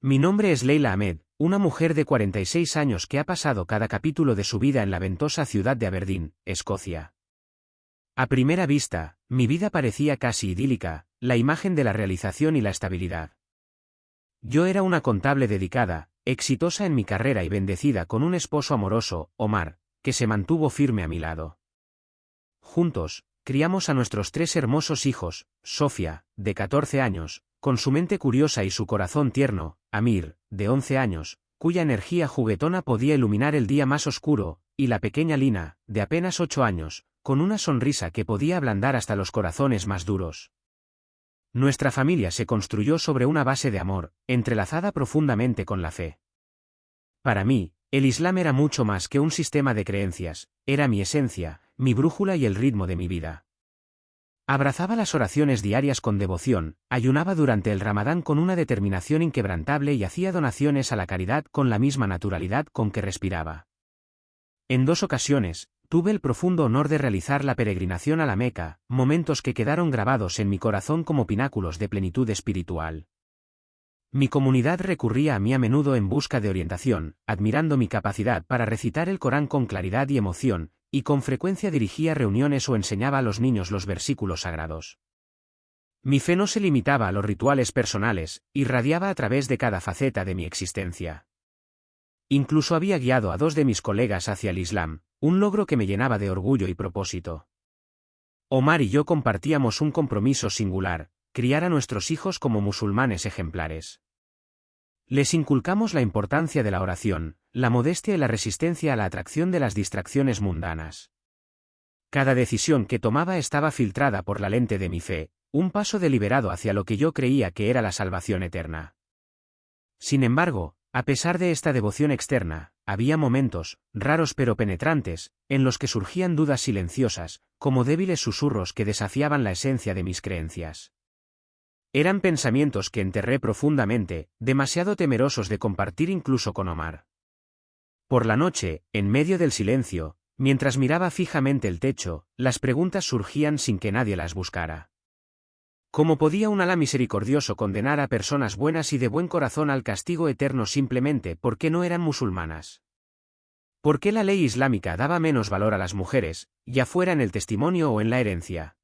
Mi nombre es Leila Ahmed, una mujer de 46 años que ha pasado cada capítulo de su vida en la ventosa ciudad de Aberdeen, Escocia. A primera vista, mi vida parecía casi idílica, la imagen de la realización y la estabilidad. Yo era una contable dedicada, exitosa en mi carrera y bendecida con un esposo amoroso, Omar, que se mantuvo firme a mi lado. Juntos, criamos a nuestros 3 hermosos hijos, Sofía, de 14 años, con su mente curiosa y su corazón tierno, Amir, de 11 años, cuya energía juguetona podía iluminar el día más oscuro, y la pequeña Lina, de apenas 8 años, con una sonrisa que podía ablandar hasta los corazones más duros. Nuestra familia se construyó sobre una base de amor, entrelazada profundamente con la fe. Para mí, el Islam era mucho más que un sistema de creencias, era mi esencia, mi brújula y el ritmo de mi vida. Abrazaba las oraciones diarias con devoción, ayunaba durante el Ramadán con una determinación inquebrantable y hacía donaciones a la caridad con la misma naturalidad con que respiraba. En 2 ocasiones, tuve el profundo honor de realizar la peregrinación a la Meca, momentos que quedaron grabados en mi corazón como pináculos de plenitud espiritual. Mi comunidad recurría a mí a menudo en busca de orientación, admirando mi capacidad para recitar el Corán con claridad y emoción, y con frecuencia dirigía reuniones o enseñaba a los niños los versículos sagrados. Mi fe no se limitaba a los rituales personales, irradiaba a través de cada faceta de mi existencia. Incluso había guiado a 2 de mis colegas hacia el Islam, un logro que me llenaba de orgullo y propósito. Omar y yo compartíamos un compromiso singular, criar a nuestros hijos como musulmanes ejemplares. Les inculcamos la importancia de la oración, la modestia y la resistencia a la atracción de las distracciones mundanas. Cada decisión que tomaba estaba filtrada por la lente de mi fe, un paso deliberado hacia lo que yo creía que era la salvación eterna. Sin embargo, a pesar de esta devoción externa, había momentos, raros pero penetrantes, en los que surgían dudas silenciosas, como débiles susurros que desafiaban la esencia de mis creencias. Eran pensamientos que enterré profundamente, demasiado temerosos de compartir incluso con Omar. Por la noche, en medio del silencio, mientras miraba fijamente el techo, las preguntas surgían sin que nadie las buscara. ¿Cómo podía un Alá misericordioso condenar a personas buenas y de buen corazón al castigo eterno simplemente porque no eran musulmanas? ¿Por qué la ley islámica daba menos valor a las mujeres, ya fuera en el testimonio o en la herencia?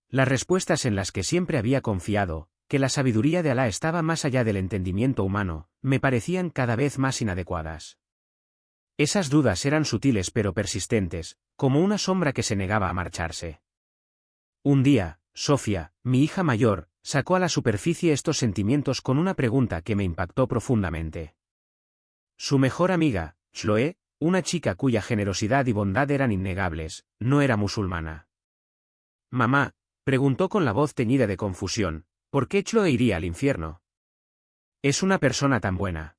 Las respuestas en las que siempre había confiado, que la sabiduría de Alá estaba más allá del entendimiento humano, me parecían cada vez más inadecuadas. Esas dudas eran sutiles pero persistentes, como una sombra que se negaba a marcharse. Un día, Sofía, mi hija mayor, sacó a la superficie estos sentimientos con una pregunta que me impactó profundamente. Su mejor amiga, Chloe, una chica cuya generosidad y bondad eran innegables, no era musulmana. Mamá, preguntó con la voz teñida de confusión, ¿por qué Chloe iría al infierno? Es una persona tan buena.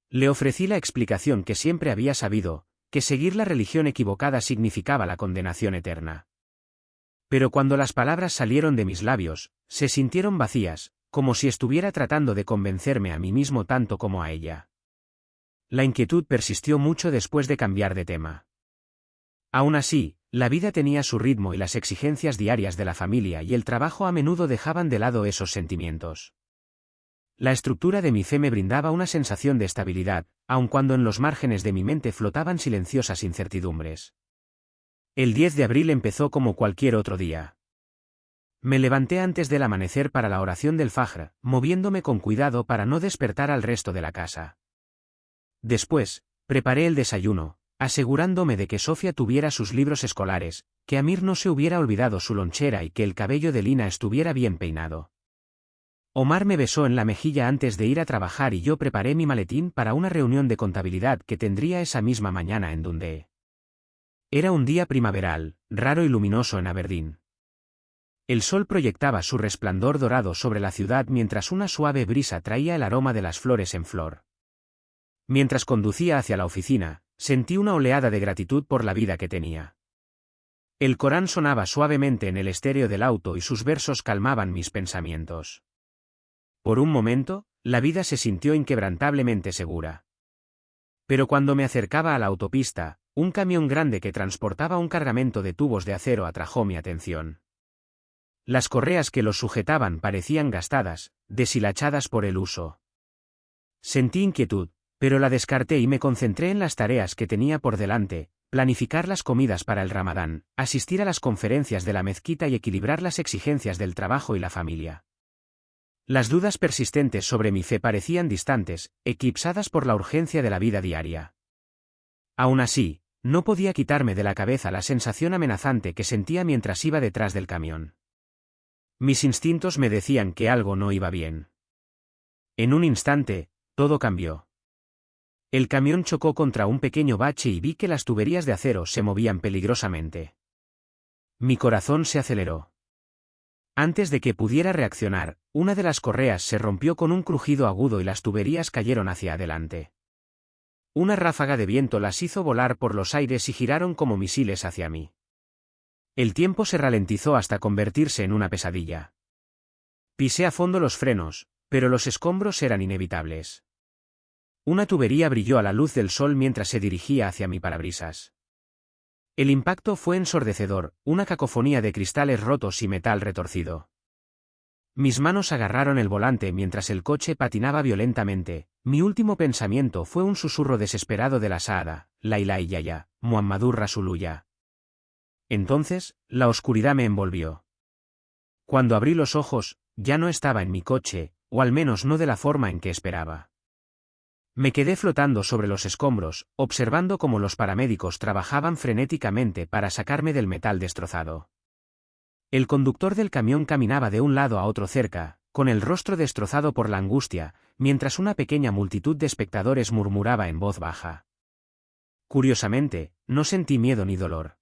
Le ofrecí la explicación que siempre había sabido, que seguir la religión equivocada significaba la condenación eterna. Pero cuando las palabras salieron de mis labios, se sintieron vacías, como si estuviera tratando de convencerme a mí mismo tanto como a ella. La inquietud persistió mucho después de cambiar de tema. Aún así, la vida tenía su ritmo y las exigencias diarias de la familia y el trabajo a menudo dejaban de lado esos sentimientos. La estructura de mi fe me brindaba una sensación de estabilidad, aun cuando en los márgenes de mi mente flotaban silenciosas incertidumbres. El 10 de abril empezó como cualquier otro día. Me levanté antes del amanecer para la oración del Fajr, moviéndome con cuidado para no despertar al resto de la casa. Después, preparé el desayuno, asegurándome de que Sofía tuviera sus libros escolares, que Amir no se hubiera olvidado su lonchera y que el cabello de Lina estuviera bien peinado. Omar me besó en la mejilla antes de ir a trabajar y yo preparé mi maletín para una reunión de contabilidad que tendría esa misma mañana en Dundee. Era un día primaveral, raro y luminoso en Aberdeen. El sol proyectaba su resplandor dorado sobre la ciudad mientras una suave brisa traía el aroma de las flores en flor. Mientras conducía hacia la oficina, sentí una oleada de gratitud por la vida que tenía. El Corán sonaba suavemente en el estéreo del auto y sus versos calmaban mis pensamientos. Por un momento, la vida se sintió inquebrantablemente segura. Pero cuando me acercaba a la autopista, un camión grande que transportaba un cargamento de tubos de acero atrajo mi atención. Las correas que los sujetaban parecían gastadas, deshilachadas por el uso. Sentí inquietud, pero la descarté y me concentré en las tareas que tenía por delante: planificar las comidas para el Ramadán, asistir a las conferencias de la mezquita y equilibrar las exigencias del trabajo y la familia. Las dudas persistentes sobre mi fe parecían distantes, eclipsadas por la urgencia de la vida diaria. Aún así, no podía quitarme de la cabeza la sensación amenazante que sentía mientras iba detrás del camión. Mis instintos me decían que algo no iba bien. En un instante, todo cambió. El camión chocó contra un pequeño bache y vi que las tuberías de acero se movían peligrosamente. Mi corazón se aceleró. Antes de que pudiera reaccionar, una de las correas se rompió con un crujido agudo y las tuberías cayeron hacia adelante. Una ráfaga de viento las hizo volar por los aires y giraron como misiles hacia mí. El tiempo se ralentizó hasta convertirse en una pesadilla. Pisé a fondo los frenos, pero los escombros eran inevitables. Una tubería brilló a la luz del sol mientras se dirigía hacia mi parabrisas. El impacto fue ensordecedor, una cacofonía de cristales rotos y metal retorcido. Mis manos agarraron el volante mientras el coche patinaba violentamente. Mi último pensamiento fue un susurro desesperado de la Saada, La ilaha illallah, Muhammadur Rasulullah. Entonces, la oscuridad me envolvió. Cuando abrí los ojos, ya no estaba en mi coche, o al menos no de la forma en que esperaba. Me quedé flotando sobre los escombros, observando cómo los paramédicos trabajaban frenéticamente para sacarme del metal destrozado. El conductor del camión caminaba de un lado a otro cerca, con el rostro destrozado por la angustia, mientras una pequeña multitud de espectadores murmuraba en voz baja. Curiosamente, no sentí miedo ni dolor.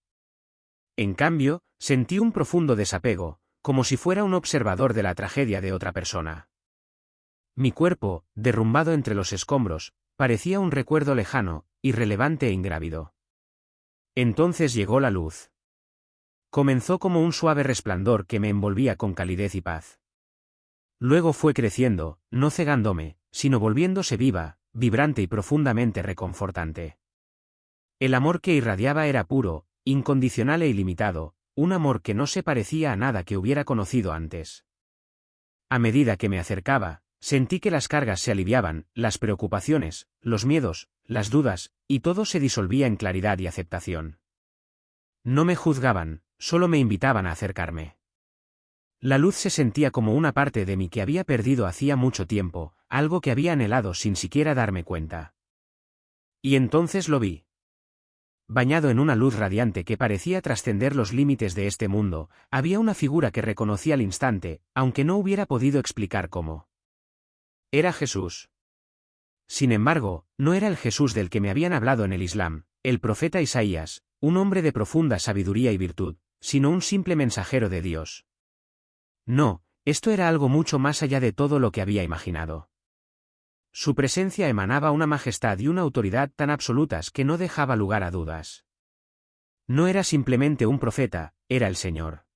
En cambio, sentí un profundo desapego, como si fuera un observador de la tragedia de otra persona. Mi cuerpo, derrumbado entre los escombros, parecía un recuerdo lejano, irrelevante e ingrávido. Entonces llegó la luz. Comenzó como un suave resplandor que me envolvía con calidez y paz. Luego fue creciendo, no cegándome, sino volviéndose viva, vibrante y profundamente reconfortante. El amor que irradiaba era puro, incondicional e ilimitado, un amor que no se parecía a nada que hubiera conocido antes. A medida que me acercaba, sentí que las cargas se aliviaban, las preocupaciones, los miedos, las dudas, y todo se disolvía en claridad y aceptación. No me juzgaban, solo me invitaban a acercarme. La luz se sentía como una parte de mí que había perdido hacía mucho tiempo, algo que había anhelado sin siquiera darme cuenta. Y entonces lo vi. Bañado en una luz radiante que parecía trascender los límites de este mundo, había una figura que reconocí al instante, aunque no hubiera podido explicar cómo. Era Jesús. Sin embargo, no era el Jesús del que me habían hablado en el Islam, el profeta Isaías, un hombre de profunda sabiduría y virtud, sino un simple mensajero de Dios. No, esto era algo mucho más allá de todo lo que había imaginado. Su presencia emanaba una majestad y una autoridad tan absolutas que no dejaba lugar a dudas. No era simplemente un profeta, era el Señor.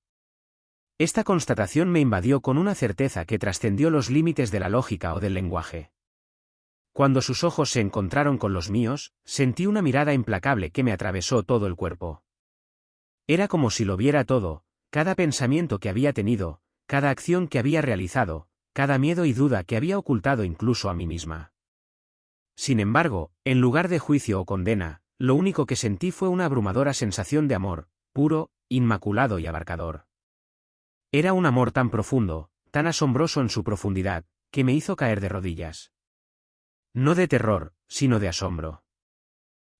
Esta constatación me invadió con una certeza que trascendió los límites de la lógica o del lenguaje. Cuando sus ojos se encontraron con los míos, sentí una mirada implacable que me atravesó todo el cuerpo. Era como si lo viera todo, cada pensamiento que había tenido, cada acción que había realizado, cada miedo y duda que había ocultado incluso a mí misma. Sin embargo, en lugar de juicio o condena, lo único que sentí fue una abrumadora sensación de amor, puro, inmaculado y abarcador. Era un amor tan profundo, tan asombroso en su profundidad, que me hizo caer de rodillas. No de terror, sino de asombro.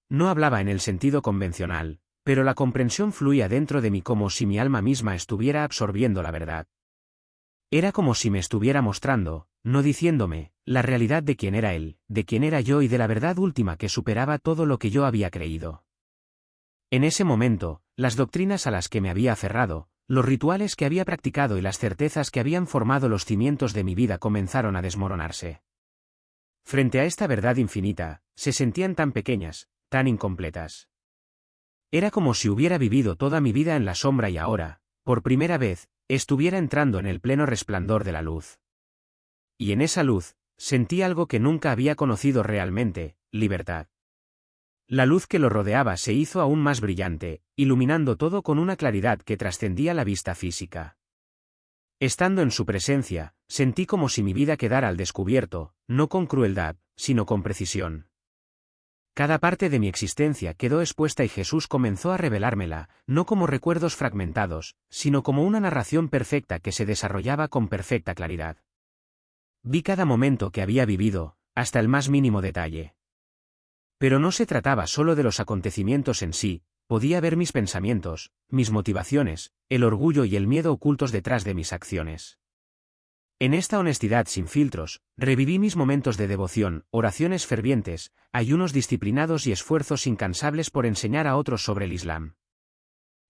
No hablaba en el sentido convencional, pero la comprensión fluía dentro de mí como si mi alma misma estuviera absorbiendo la verdad. Era como si me estuviera mostrando, no diciéndome, la realidad de quién era él, de quién era yo y de la verdad última que superaba todo lo que yo había creído. En ese momento, las doctrinas a las que me había aferrado, los rituales que había practicado y las certezas que habían formado los cimientos de mi vida comenzaron a desmoronarse. Frente a esta verdad infinita, se sentían tan pequeñas, tan incompletas. Era como si hubiera vivido toda mi vida en la sombra y ahora, por primera vez, estuviera entrando en el pleno resplandor de la luz. Y en esa luz, sentí algo que nunca había conocido realmente: libertad. La luz que lo rodeaba se hizo aún más brillante, iluminando todo con una claridad que trascendía la vista física. Estando en su presencia, sentí como si mi vida quedara al descubierto, no con crueldad, sino con precisión. Cada parte de mi existencia quedó expuesta y Jesús comenzó a revelármela, no como recuerdos fragmentados, sino como una narración perfecta que se desarrollaba con perfecta claridad. Vi cada momento que había vivido, hasta el más mínimo detalle. Pero no se trataba solo de los acontecimientos en sí, podía ver mis pensamientos, mis motivaciones, el orgullo y el miedo ocultos detrás de mis acciones. En esta honestidad sin filtros, reviví mis momentos de devoción, oraciones fervientes, ayunos disciplinados y esfuerzos incansables por enseñar a otros sobre el Islam.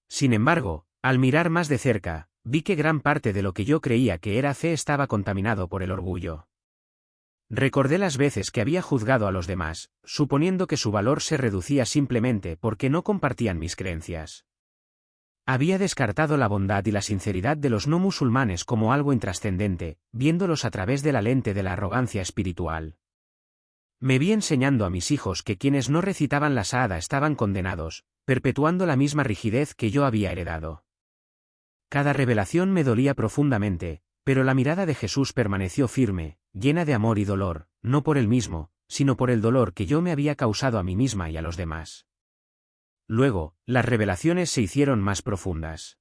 Sin embargo, al mirar más de cerca, vi que gran parte de lo que yo creía que era fe estaba contaminado por el orgullo. Recordé las veces que había juzgado a los demás, suponiendo que su valor se reducía simplemente porque no compartían mis creencias. Había descartado la bondad y la sinceridad de los no musulmanes como algo intrascendente, viéndolos a través de la lente de la arrogancia espiritual. Me vi enseñando a mis hijos que quienes no recitaban la Shahada estaban condenados, perpetuando la misma rigidez que yo había heredado. Cada revelación me dolía profundamente, pero la mirada de Jesús permaneció firme, llena de amor y dolor, no por él mismo, sino por el dolor que yo me había causado a mí misma y a los demás. Luego, las revelaciones se hicieron más profundas.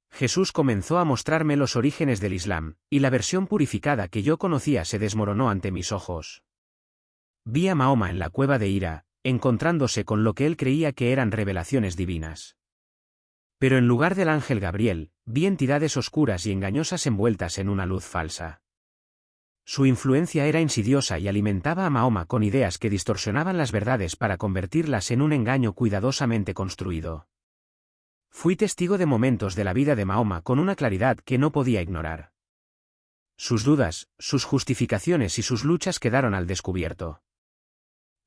Jesús comenzó a mostrarme los orígenes del Islam, y la versión purificada que yo conocía se desmoronó ante mis ojos. Vi a Mahoma en la cueva de Hira, encontrándose con lo que él creía que eran revelaciones divinas. Pero en lugar del ángel Gabriel, vi entidades oscuras y engañosas envueltas en una luz falsa. Su influencia era insidiosa y alimentaba a Mahoma con ideas que distorsionaban las verdades para convertirlas en un engaño cuidadosamente construido. Fui testigo de momentos de la vida de Mahoma con una claridad que no podía ignorar. Sus dudas, sus justificaciones y sus luchas quedaron al descubierto.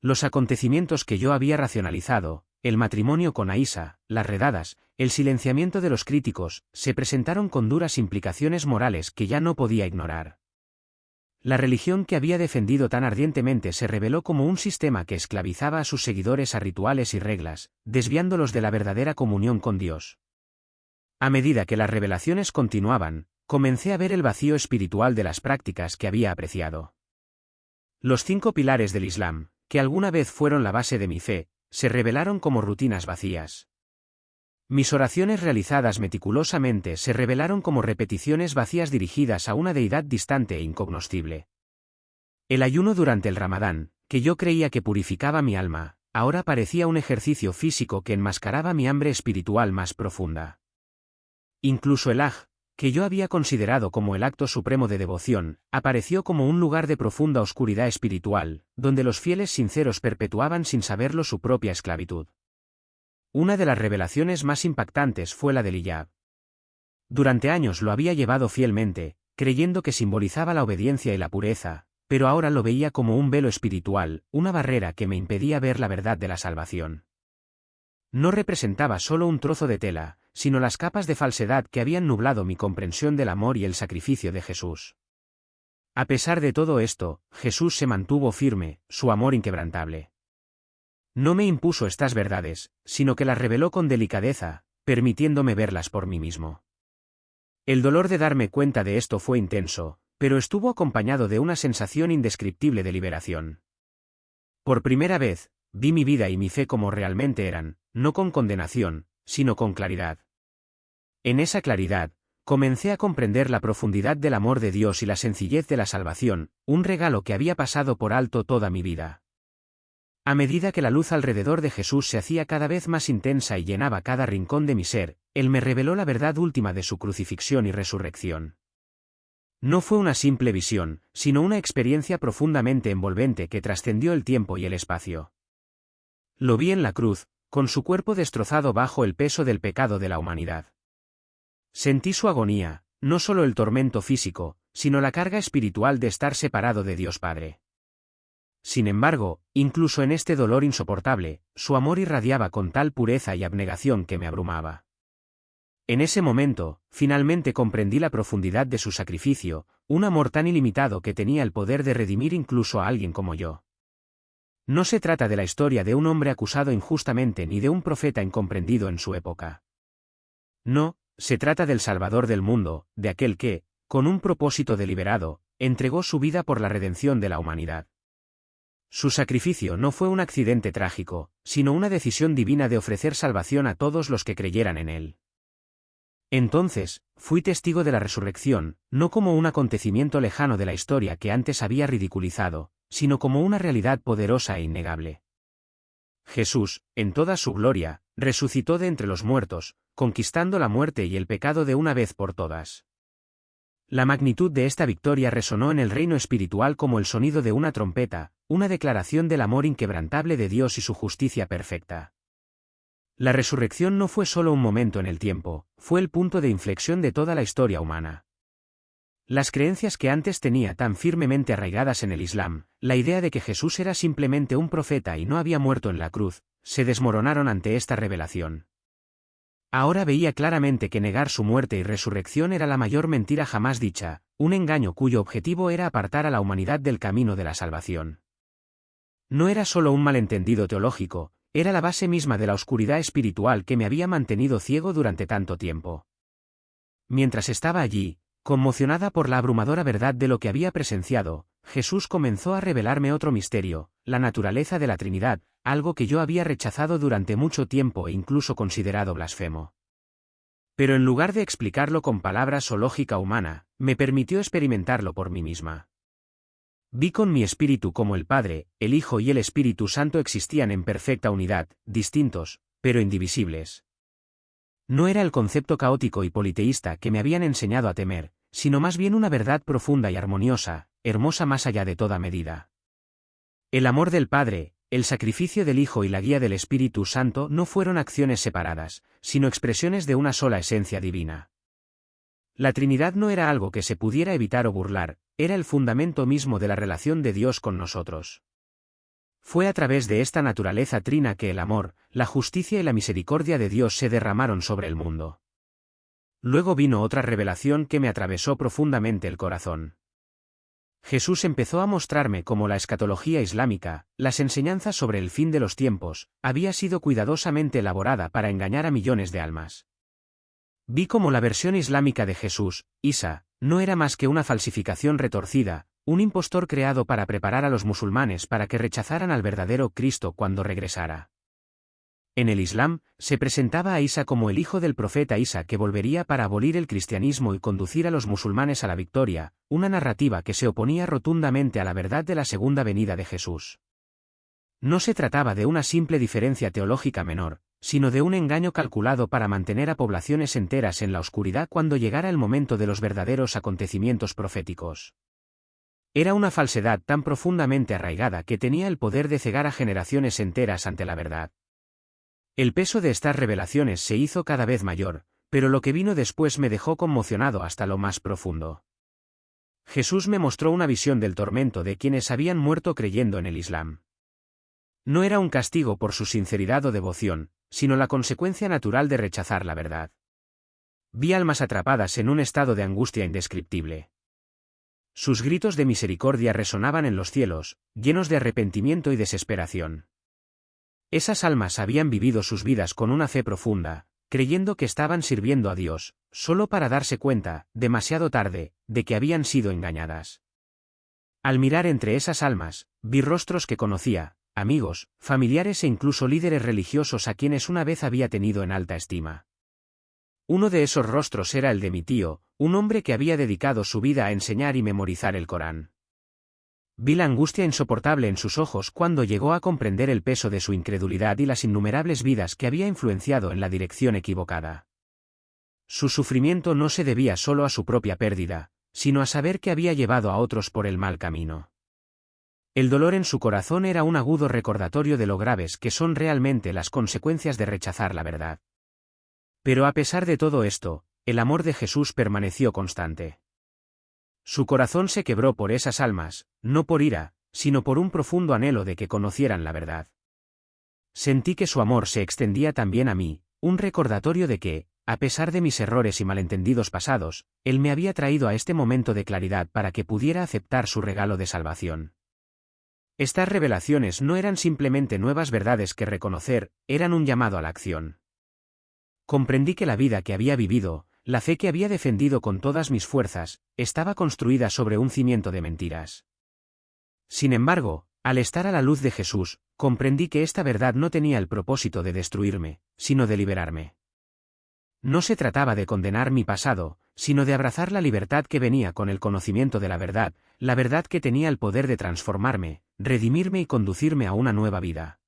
Los acontecimientos que yo había racionalizado, el matrimonio con Aisha, las redadas, el silenciamiento de los críticos, se presentaron con duras implicaciones morales que ya no podía ignorar. La religión que había defendido tan ardientemente se reveló como un sistema que esclavizaba a sus seguidores a rituales y reglas, desviándolos de la verdadera comunión con Dios. A medida que las revelaciones continuaban, comencé a ver el vacío espiritual de las prácticas que había apreciado. Los 5 pilares del Islam, que alguna vez fueron la base de mi fe, se revelaron como rutinas vacías. Mis oraciones realizadas meticulosamente se revelaron como repeticiones vacías dirigidas a una deidad distante e incognoscible. El ayuno durante el Ramadán, que yo creía que purificaba mi alma, ahora parecía un ejercicio físico que enmascaraba mi hambre espiritual más profunda. Incluso el Hajj, que yo había considerado como el acto supremo de devoción, apareció como un lugar de profunda oscuridad espiritual, donde los fieles sinceros perpetuaban sin saberlo su propia esclavitud. Una de las revelaciones más impactantes fue la del hiyab. Durante años lo había llevado fielmente, creyendo que simbolizaba la obediencia y la pureza, pero ahora lo veía como un velo espiritual, una barrera que me impedía ver la verdad de la salvación. No representaba solo un trozo de tela, sino las capas de falsedad que habían nublado mi comprensión del amor y el sacrificio de Jesús. A pesar de todo esto, Jesús se mantuvo firme, su amor inquebrantable. No me impuso estas verdades, sino que las reveló con delicadeza, permitiéndome verlas por mí mismo. El dolor de darme cuenta de esto fue intenso, pero estuvo acompañado de una sensación indescriptible de liberación. Por primera vez, vi mi vida y mi fe como realmente eran, no con condenación, sino con claridad. En esa claridad, comencé a comprender la profundidad del amor de Dios y la sencillez de la salvación, un regalo que había pasado por alto toda mi vida. A medida que la luz alrededor de Jesús se hacía cada vez más intensa y llenaba cada rincón de mi ser, Él me reveló la verdad última de su crucifixión y resurrección. No fue una simple visión, sino una experiencia profundamente envolvente que trascendió el tiempo y el espacio. Lo vi en la cruz, con su cuerpo destrozado bajo el peso del pecado de la humanidad. Sentí su agonía, no solo el tormento físico, sino la carga espiritual de estar separado de Dios Padre. Sin embargo, incluso en este dolor insoportable, su amor irradiaba con tal pureza y abnegación que me abrumaba. En ese momento, finalmente comprendí la profundidad de su sacrificio, un amor tan ilimitado que tenía el poder de redimir incluso a alguien como yo. No se trata de la historia de un hombre acusado injustamente ni de un profeta incomprendido en su época. No, se trata del Salvador del mundo, de aquel que, con un propósito deliberado, entregó su vida por la redención de la humanidad. Su sacrificio no fue un accidente trágico, sino una decisión divina de ofrecer salvación a todos los que creyeran en él. Entonces, fui testigo de la resurrección, no como un acontecimiento lejano de la historia que antes había ridiculizado, sino como una realidad poderosa e innegable. Jesús, en toda su gloria, resucitó de entre los muertos, conquistando la muerte y el pecado de una vez por todas. La magnitud de esta victoria resonó en el reino espiritual como el sonido de una trompeta, una declaración del amor inquebrantable de Dios y su justicia perfecta. La resurrección no fue solo un momento en el tiempo, fue el punto de inflexión de toda la historia humana. Las creencias que antes tenía tan firmemente arraigadas en el Islam, la idea de que Jesús era simplemente un profeta y no había muerto en la cruz, se desmoronaron ante esta revelación. Ahora veía claramente que negar su muerte y resurrección era la mayor mentira jamás dicha, un engaño cuyo objetivo era apartar a la humanidad del camino de la salvación. No era solo un malentendido teológico, era la base misma de la oscuridad espiritual que me había mantenido ciego durante tanto tiempo. Mientras estaba allí, conmocionada por la abrumadora verdad de lo que había presenciado, Jesús comenzó a revelarme otro misterio, la naturaleza de la Trinidad, algo que yo había rechazado durante mucho tiempo e incluso considerado blasfemo. Pero en lugar de explicarlo con palabras o lógica humana, me permitió experimentarlo por mí misma. Vi con mi espíritu cómo el Padre, el Hijo y el Espíritu Santo existían en perfecta unidad, distintos, pero indivisibles. No era el concepto caótico y politeísta que me habían enseñado a temer, sino más bien una verdad profunda y armoniosa, hermosa más allá de toda medida. El amor del Padre, el sacrificio del Hijo y la guía del Espíritu Santo no fueron acciones separadas, sino expresiones de una sola esencia divina. La Trinidad no era algo que se pudiera evitar o burlar, era el fundamento mismo de la relación de Dios con nosotros. Fue a través de esta naturaleza trina que el amor, la justicia y la misericordia de Dios se derramaron sobre el mundo. Luego vino otra revelación que me atravesó profundamente el corazón. Jesús empezó a mostrarme cómo la escatología islámica, las enseñanzas sobre el fin de los tiempos, había sido cuidadosamente elaborada para engañar a millones de almas. Vi cómo la versión islámica de Jesús, Isa, no era más que una falsificación retorcida, un impostor creado para preparar a los musulmanes para que rechazaran al verdadero Cristo cuando regresara. En el Islam, se presentaba a Isa como el hijo del profeta Isa que volvería para abolir el cristianismo y conducir a los musulmanes a la victoria, una narrativa que se oponía rotundamente a la verdad de la segunda venida de Jesús. No se trataba de una simple diferencia teológica menor, sino de un engaño calculado para mantener a poblaciones enteras en la oscuridad cuando llegara el momento de los verdaderos acontecimientos proféticos. Era una falsedad tan profundamente arraigada que tenía el poder de cegar a generaciones enteras ante la verdad. El peso de estas revelaciones se hizo cada vez mayor, pero lo que vino después me dejó conmocionado hasta lo más profundo. Jesús me mostró una visión del tormento de quienes habían muerto creyendo en el Islam. No era un castigo por su sinceridad o devoción, sino la consecuencia natural de rechazar la verdad. Vi almas atrapadas en un estado de angustia indescriptible. Sus gritos de misericordia resonaban en los cielos, llenos de arrepentimiento y desesperación. Esas almas habían vivido sus vidas con una fe profunda, creyendo que estaban sirviendo a Dios, solo para darse cuenta, demasiado tarde, de que habían sido engañadas. Al mirar entre esas almas, vi rostros que conocía, amigos, familiares e incluso líderes religiosos a quienes una vez había tenido en alta estima. Uno de esos rostros era el de mi tío, un hombre que había dedicado su vida a enseñar y memorizar el Corán. Vi la angustia insoportable en sus ojos cuando llegó a comprender el peso de su incredulidad y las innumerables vidas que había influenciado en la dirección equivocada. Su sufrimiento no se debía solo a su propia pérdida, sino a saber que había llevado a otros por el mal camino. El dolor en su corazón era un agudo recordatorio de lo graves que son realmente las consecuencias de rechazar la verdad. Pero a pesar de todo esto, el amor de Jesús permaneció constante. Su corazón se quebró por esas almas, no por ira, sino por un profundo anhelo de que conocieran la verdad. Sentí que su amor se extendía también a mí, un recordatorio de que, a pesar de mis errores y malentendidos pasados, Él me había traído a este momento de claridad para que pudiera aceptar su regalo de salvación. Estas revelaciones no eran simplemente nuevas verdades que reconocer, eran un llamado a la acción. Comprendí que la vida que había vivido, la fe que había defendido con todas mis fuerzas, estaba construida sobre un cimiento de mentiras. Sin embargo, Al estar a la luz de Jesús, comprendí que esta verdad no tenía el propósito de destruirme, sino de liberarme. No se trataba de condenar mi pasado, sino de abrazar la libertad que venía con el conocimiento de la verdad que tenía el poder de transformarme, redimirme y conducirme a una nueva vida.